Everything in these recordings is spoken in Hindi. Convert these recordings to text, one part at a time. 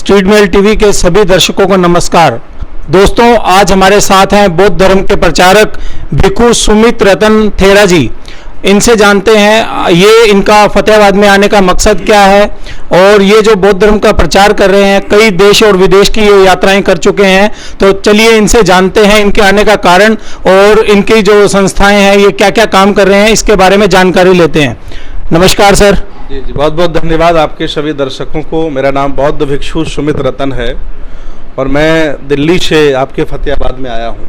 स्ट्रीट मेल टीवी के सभी दर्शकों को नमस्कार। दोस्तों, आज हमारे साथ हैं बौद्ध धर्म के प्रचारक भिक्खु सुमित रतन थेरा जी। इनसे जानते हैं ये इनका फतेहाबाद में आने का मकसद क्या है और ये जो बौद्ध धर्म का प्रचार कर रहे हैं, कई देश और विदेश की ये यात्राएं कर चुके हैं। तो चलिए इनसे जानते हैं इनके आने का कारण और इनकी जो संस्थाएं हैं ये क्या क्या काम कर रहे हैं, इसके बारे में जानकारी लेते हैं। नमस्कार सर। जी बहुत बहुत धन्यवाद आपके सभी दर्शकों को। मेरा नाम बौद्ध भिक्षु सुमित रतन है और मैं दिल्ली से आपके फतेहाबाद में आया हूँ।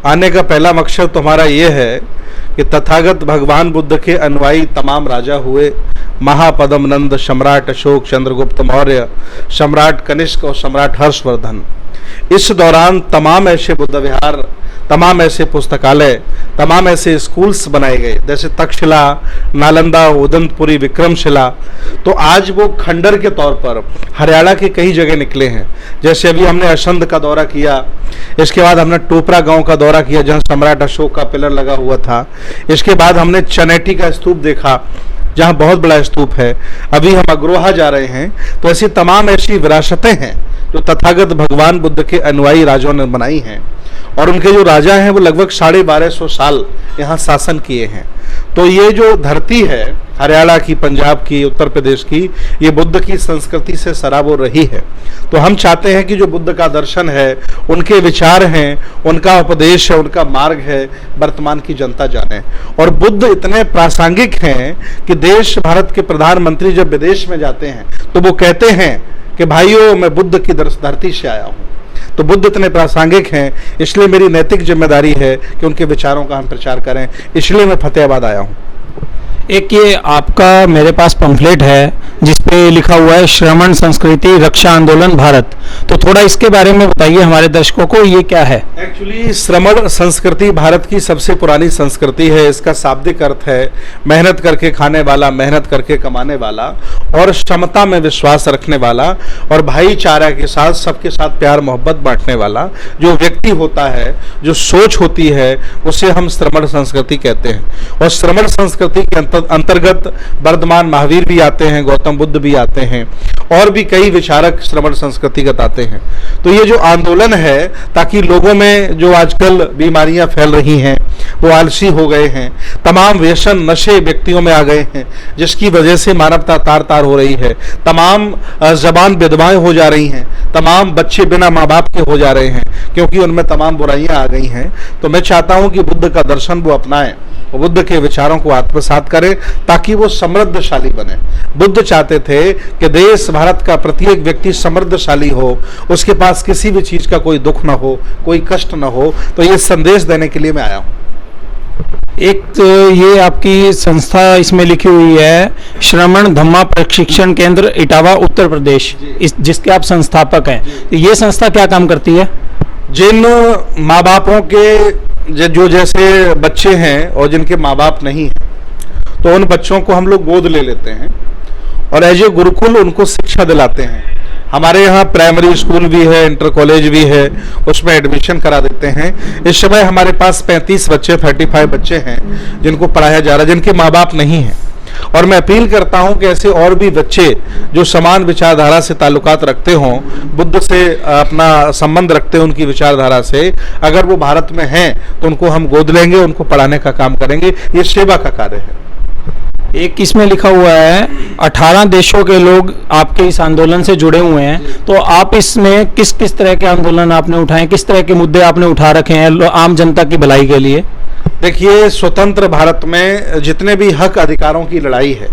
आने का पहला मकसद तो हमारा ये है कि तथागत भगवान बुद्ध के अनुयायी तमाम राजा हुए, महापद्म नंद, सम्राट अशोक, चंद्रगुप्त मौर्य, सम्राट कनिष्क और सम्राट हर्षवर्धन, इस दौरान तमाम ऐसे बुद्ध विहार, तमाम ऐसे पुस्तकालय, तमाम ऐसे स्कूल्स बनाए गए, जैसे तक्षशिला, नालंदा, उदंतपुरी, विक्रमशिला। तो आज वो खंडर के तौर पर हरियाणा के कई जगह निकले हैं। जैसे अभी हमने असंध का दौरा किया, इसके बाद हमने टोपरा गांव का दौरा किया जहां सम्राट अशोक का पिलर लगा हुआ था। इसके बाद हमने चनेटी का स्तूप देखा जहां बहुत बड़ा स्तूप है। अभी हम अग्रोहा जा रहे हैं। तो ऐसी तमाम ऐसी विरासतें हैं जो तथागत भगवान बुद्ध के अनुयायी राजाओं ने बनाई हैं और उनके जो राजा हैं वो लगभग 1250 साल यहाँ शासन किए हैं। तो ये जो धरती है हरियाणा की, पंजाब की, उत्तर प्रदेश की, ये बुद्ध की संस्कृति से सराबोर रही है। तो हम चाहते हैं कि जो बुद्ध का दर्शन है, उनके विचार हैं, उनका उपदेश है, उनका मार्ग है, वर्तमान की जनता जाने। और बुद्ध इतने प्रासंगिक हैं कि देश भारत के प्रधानमंत्री जब विदेश में जाते हैं तो वो कहते हैं कि भाइयों मैं बुद्ध की धरती से आया हूँ। तो बुद्ध इतने प्रासंगिक हैं, इसलिए मेरी नैतिक जिम्मेदारी है कि उनके विचारों का हम प्रचार करें। इसलिए मैं फतेहाबाद आया हूँ। एक ये आपका मेरे पास पंफलेट है जिसपे लिखा हुआ है श्रमण संस्कृति रक्षा आंदोलन भारत। तो थोड़ा इसके बारे में बताइए हमारे दर्शकों को, ये क्या है? एक्चुअली श्रमण संस्कृति भारत की सबसे पुरानी संस्कृति है। इसका शाब्दिक अर्थ है मेहनत करके खाने वाला, मेहनत करके कमाने वाला और क्षमता में विश्वास रखने वाला और भाईचारा के साथ सबके साथ प्यार मोहब्बत बांटने वाला जो व्यक्ति होता है, जो सोच होती है, उसे हम श्रमण संस्कृति कहते हैं। और श्रमण संस्कृति के अंतर्गत वर्धमान महावीर भी आते हैं, गौतम बुद्ध भी आते हैं और भी कई विचारक श्रमण संस्कृतिगत आते हैं। तो ये जो आंदोलन है ताकि लोगों में जो आजकल बीमारियां फैल रही हैं, वो आलसी हो गए हैं, तमाम व्यसन नशे व्यक्तियों में आ गए हैं, जिसकी वजह से मानवता तार तार हो रही है, तमाम जबान विधवाएं हो जा रही हैं, तमाम बच्चे बिना माँ बाप के हो जा रहे हैं क्योंकि उनमें तमाम बुराइयां आ गई हैं। तो मैं चाहता हूं कि बुद्ध का दर्शन वो अपनाएं, बुद्ध के विचारों को आत्मसात करें ताकि वो समृद्धशाली बने। बुद्ध चाहते थे कि देश भारत का प्रत्येक व्यक्ति समृद्धशाली हो, उसके पास किसी भी चीज का कोई दुख ना हो, कोई कष्ट ना हो। तो ये संदेश देने के लिए मैं आया हूँ। एक तो ये आपकी संस्था इसमें लिखी हुई है श्रमण धम्मा प्रशिक्षण केंद्र इटावा उत्तर प्रदेश, जिसके आप संस्थापक हैं। तो ये संस्था क्या काम करती है? जिन माँ बापों के जो जैसे बच्चे हैं और जिनके माँ बाप नहीं हैं, तो उन बच्चों को हम लोग गोद ले लेते हैं और एज ए गुरुकुल उनको शिक्षा दिलाते हैं। हमारे यहाँ प्राइमरी स्कूल भी है, इंटर कॉलेज भी है, उसमें एडमिशन करा देते हैं। इस समय हमारे पास 35 बच्चे, 35 बच्चे हैं जिनको पढ़ाया जा रहा है, जिनके माँ बाप नहीं हैं। और मैं अपील करता हूं कि ऐसे और भी बच्चे जो समान विचारधारा से ताल्लुकात रखते हों, बुद्ध से अपना संबंध रखते हैं, उनकी विचारधारा से, अगर वो भारत में हैं तो उनको हम गोद लेंगे, उनको पढ़ाने का काम करेंगे। ये सेवा का कार्य है। एक इसमें लिखा हुआ है 18 देशों के लोग आपके इस आंदोलन से जुड़े हुए हैं। तो आप इसमें किस किस तरह के आंदोलन आपने उठाए, किस तरह के मुद्दे आपने उठा रखे हैं आम जनता की भलाई के लिए? देखिए, स्वतंत्र भारत में जितने भी हक अधिकारों की लड़ाई है,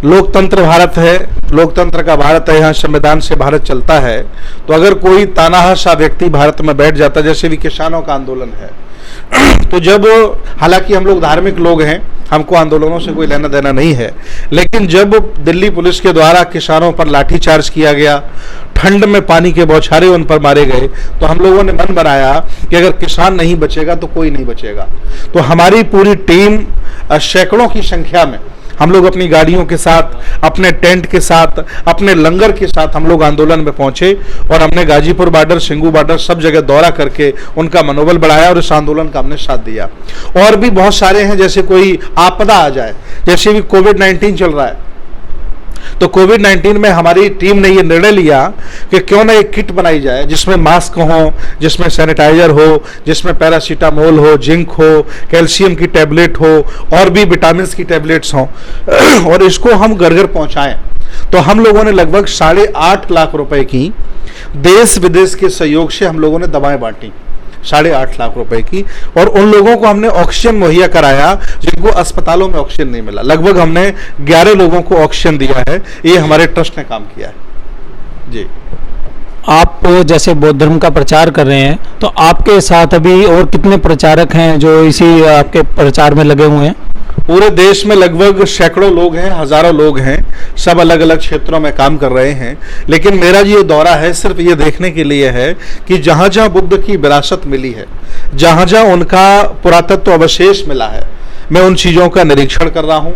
लोकतंत्र भारत है, लोकतंत्र का भारत है, यहाँ संविधान से भारत चलता है। तो अगर कोई तानाशाह व्यक्ति भारत में बैठ जाता, जैसे भी किसानों का आंदोलन है, तो जब, हालांकि हम लोग धार्मिक लोग हैं, हमको आंदोलनों से कोई लेना देना नहीं है, लेकिन जब दिल्ली पुलिस के द्वारा किसानों पर लाठीचार्ज किया गया, ठंड में पानी के बौछारे उन पर मारे गए, तो हम लोगों ने मन बनाया कि अगर किसान नहीं बचेगा तो कोई नहीं बचेगा। तो हमारी पूरी टीम सैकड़ों की संख्या में हम लोग अपनी गाड़ियों के साथ, अपने टेंट के साथ, अपने लंगर के साथ हम लोग आंदोलन में पहुंचे और हमने गाजीपुर बॉर्डर, सिंगू बॉर्डर सब जगह दौरा करके उनका मनोबल बढ़ाया और इस आंदोलन का हमने साथ दिया। और भी बहुत सारे हैं, जैसे कोई आपदा आ जाए, जैसे भी कोविड-19 चल रहा है, तो कोविड-19 में हमारी टीम ने ये निर्णय लिया कि क्यों ना एक किट बनाई जाए जिसमें मास्क हो, जिसमें सैनिटाइजर हो, जिसमें पैरासीटामोल हो, जिंक हो, कैल्शियम की टैबलेट हो और भी विटामिन की टैबलेट्स हों और इसको हम घर घर पहुंचाएं। तो हम लोगों ने लगभग 8.5 लाख रुपए की देश विदेश के सहयोग से हम लोगों ने दवाएं बांटी, 8.5 लाख रुपए की, और उन लोगों को हमने ऑक्सीजन मुहैया कराया जिनको अस्पतालों में ऑक्सीजन नहीं मिला। लगभग हमने 11 लोगों को ऑक्सीजन दिया है। ये हमारे ट्रस्ट ने काम किया है जी। आप जैसे बौद्ध धर्म का प्रचार कर रहे हैं, तो आपके साथ अभी और कितने प्रचारक हैं जो इसी आपके प्रचार में लगे हुए हैं? पूरे देश में लगभग सैकड़ों लोग हैं, हजारों लोग हैं, सब अलग अलग क्षेत्रों में काम कर रहे हैं। लेकिन मेरा ये दौरा है सिर्फ ये देखने के लिए है कि जहां जहां बुद्ध की विरासत मिली है, जहां जहां उनका पुरातत्व अवशेष मिला है, मैं उन चीज़ों का निरीक्षण कर रहा हूं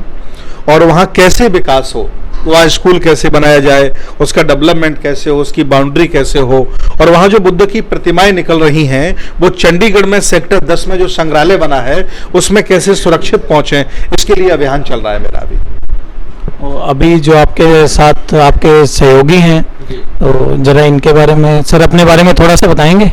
और वहां कैसे विकास हो, वहाँ स्कूल कैसे बनाया जाए, उसका डेवलपमेंट कैसे हो, उसकी बाउंड्री कैसे हो, और वहाँ जो बुद्ध की प्रतिमाएं निकल रही हैं वो चंडीगढ़ में सेक्टर 10 में जो संग्रहालय बना है उसमें कैसे सुरक्षित पहुँचे, इसके लिए अभियान चल रहा है मेरा अभी। अभी जो आपके साथ आपके सहयोगी हैं, तो जरा इनके बारे में सर, अपने बारे में थोड़ा सा बताएंगे।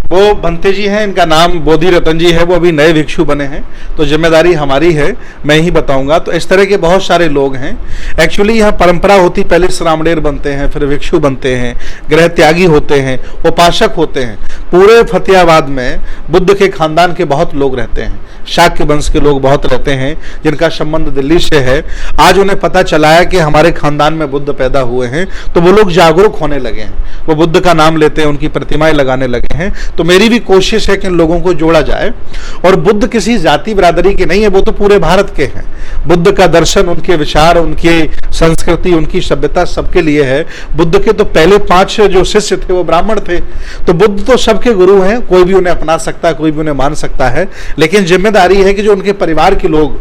वो भंते जी हैं, इनका नाम बोधि रतन जी है, वो अभी नए भिक्षु बने हैं, तो जिम्मेदारी हमारी है, मैं ही बताऊंगा। तो इस तरह के बहुत सारे लोग हैं। एक्चुअली यहाँ परंपरा होती, पहले श्रामणेर बनते हैं, फिर भिक्षु बनते हैं, गृह त्यागी होते हैं, उपासक होते हैं। पूरे फतेहाबाद में बुद्ध के खानदान के बहुत लोग रहते हैं, शाक्य वंश के लोग बहुत रहते हैं जिनका संबंध दिल्ली से है। आज उन्हें पता चला है कि हमारे खानदान में बुद्ध पैदा हुए हैं, तो वो लोग जागरूक होने लगे हैं, वो बुद्ध का नाम लेते हैं, उनकी प्रतिमाएं लगाने लगे हैं। तो मेरी भी कोशिश है कि इन लोगों को जोड़ा जाए। और बुद्ध किसी जाति बिरादरी के नहीं है, वो तो पूरे भारत के हैं। बुद्ध का दर्शन, उनके विचार, उनकी संस्कृति, उनकी सभ्यता सबके लिए है। बुद्ध के तो पहले 5 जो शिष्य थे वो ब्राह्मण थे। तो बुद्ध तो सबके गुरु हैं, कोई भी उन्हें अपना सकता है, कोई भी उन्हें मान सकता है। लेकिन जिम्मेदारी है कि जो उनके परिवार के लोग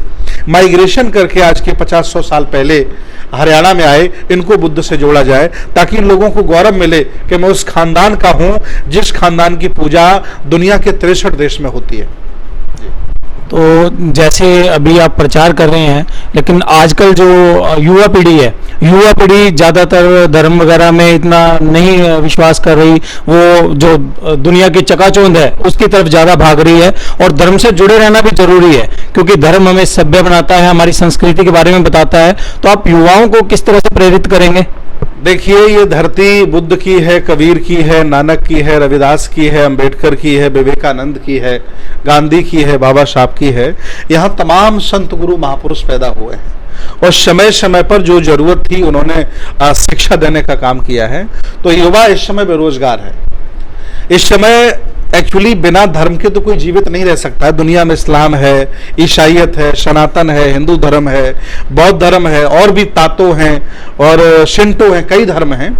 माइग्रेशन करके आज के 50-100 साल पहले हरियाणा में आए, इनको बुद्ध से जोड़ा जाए, ताकि इन लोगों को गौरव मिले कि मैं उस खानदान का हूं जिस खानदान की पूजा दुनिया के 63 देश में होती है। तो जैसे अभी आप प्रचार कर रहे हैं, लेकिन आजकल जो युवा पीढ़ी है, युवा पीढ़ी ज़्यादातर धर्म वगैरह में इतना नहीं विश्वास कर रही, वो जो दुनिया की चकाचौंध है उसकी तरफ ज़्यादा भाग रही है। और धर्म से जुड़े रहना भी जरूरी है, क्योंकि धर्म हमें सभ्य बनाता है, हमारी संस्कृति के बारे में बताता है। तो आप युवाओं को किस तरह से प्रेरित करेंगे? देखिए, ये धरती बुद्ध की है, कबीर की है, नानक की है, रविदास की है, अंबेडकर की है, विवेकानंद की है, गांधी की है, बाबा साहब की है। यहाँ तमाम संत गुरु महापुरुष पैदा हुए हैं और समय समय पर जो जरूरत थी उन्होंने शिक्षा देने का काम किया है। तो युवा इस समय बेरोजगार है। इस समय एक्चुअली बिना धर्म के तो कोई जीवित नहीं रह सकता है। दुनिया में इस्लाम है, ईसाइयत है, सनातन है, हिंदू धर्म है, बौद्ध धर्म है, और भी तातो हैं और शिंटो हैं, कई धर्म हैं।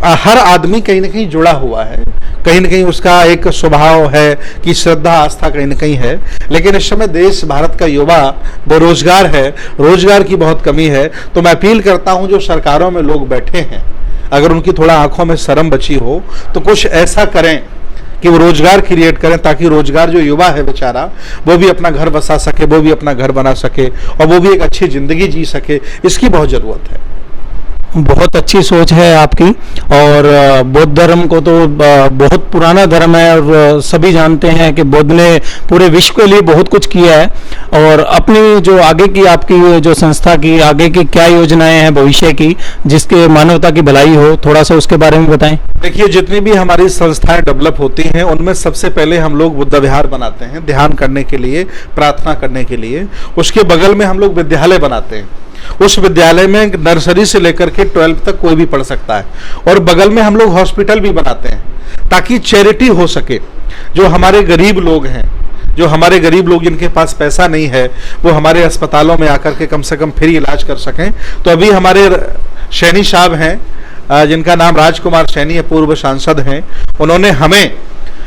हर आदमी कहीं ना कहीं जुड़ा हुआ है, कहीं ना कहीं उसका एक स्वभाव है कि श्रद्धा आस्था कहीं ना कहीं है। लेकिन इस समय देश भारत का युवा बेरोजगार है, रोजगार की बहुत कमी है। तो मैं अपील करता हूं, जो सरकारों में लोग बैठे हैं, अगर उनकी थोड़ा आंखों में शर्म बची हो तो कुछ ऐसा करें कि वो रोजगार क्रिएट करें, ताकि रोजगार जो युवा है बेचारा, वो भी अपना घर बसा सके, वो भी अपना घर बना सके और वो भी एक अच्छी जिंदगी जी सके। इसकी बहुत जरूरत है। बहुत अच्छी सोच है आपकी। और बौद्ध धर्म को तो बहुत पुराना धर्म है और सभी जानते हैं कि बुद्ध ने पूरे विश्व के लिए बहुत कुछ किया है। और अपनी जो आगे की आपकी जो संस्था की आगे की क्या योजनाएं हैं भविष्य की, जिसके मानवता की भलाई हो, थोड़ा सा उसके बारे में बताएं। देखिए, जितनी भी हमारी संस्थाएं डेवलप होती हैं उनमें सबसे पहले हम लोग बुद्ध विहार बनाते हैं ध्यान करने के लिए, प्रार्थना करने के लिए। उसके बगल में हम लोग विद्यालय बनाते हैं। उस विद्यालय में नर्सरी से लेकर के 12th तक कोई भी पढ़ सकता है। और बगल में हम लोग हॉस्पिटल भी बनाते हैं, ताकि चैरिटी हो सके। जो हमारे गरीब लोग हैं, जो हमारे गरीब लोग जिनके पास पैसा नहीं है, वो हमारे अस्पतालों में आकर के कम से कम फ्री इलाज कर सकें। तो अभी हमारे सैनी साहब हैं, जिनका नाम राजकुमार सैनी है, पूर्व सांसद हैं। उन्होंने हमें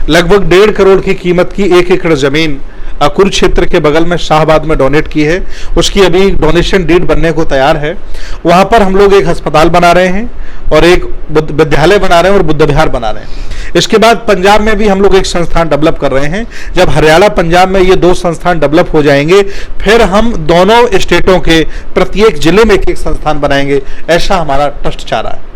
लगभग 1.5 करोड़ की कीमत की 1 एकड़ जमीन कुरुक्षेत्र के बगल में शाहबाद में डोनेट की है। उसकी अभी डोनेशन डीड बनने को तैयार है। वहाँ पर हम लोग एक अस्पताल बना रहे हैं और एक विद्यालय बना रहे हैं और बुद्ध विहार बना रहे हैं। इसके बाद पंजाब में भी हम लोग एक संस्थान डेवलप कर रहे हैं। जब हरियाणा पंजाब में ये 2 संस्थान डेवलप हो जाएंगे, फिर हम दोनों स्टेटों के प्रत्येक जिले में एक संस्थान बनाएंगे। ऐसा हमारा ट्रस्ट चाह रहा है।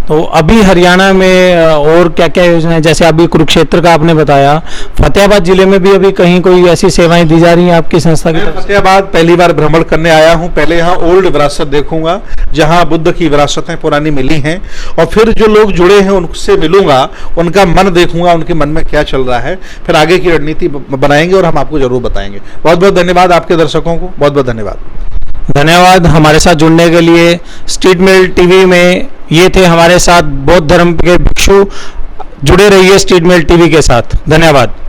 तो अभी हरियाणा में और क्या क्या योजना है? जैसे अभी कुरुक्षेत्र का आपने बताया, फतेहाबाद जिले में भी अभी कहीं कोई ऐसी सेवाएं दी जा रही हैं आपकी संस्था की तरफ से? फतेहाबाद पहली बार भ्रमण करने आया हूं। पहले यहाँ ओल्ड विरासत देखूंगा, जहां बुद्ध की विरासतें पुरानी मिली हैं, और फिर जो लोग जुड़े हैं उनसे मिलूंगा, उनका मन देखूंगा, उनके मन में क्या चल रहा है। फिर आगे की रणनीति बनाएंगे और हम आपको जरूर बताएंगे। बहुत बहुत धन्यवाद आपके दर्शकों को, बहुत बहुत धन्यवाद। धन्यवाद हमारे साथ जुड़ने के लिए। स्ट्रीट मेल टीवी में ये थे हमारे साथ बौद्ध धर्म के भिक्षु। जुड़े रहिए स्ट्रीट मेल टीवी के साथ। धन्यवाद।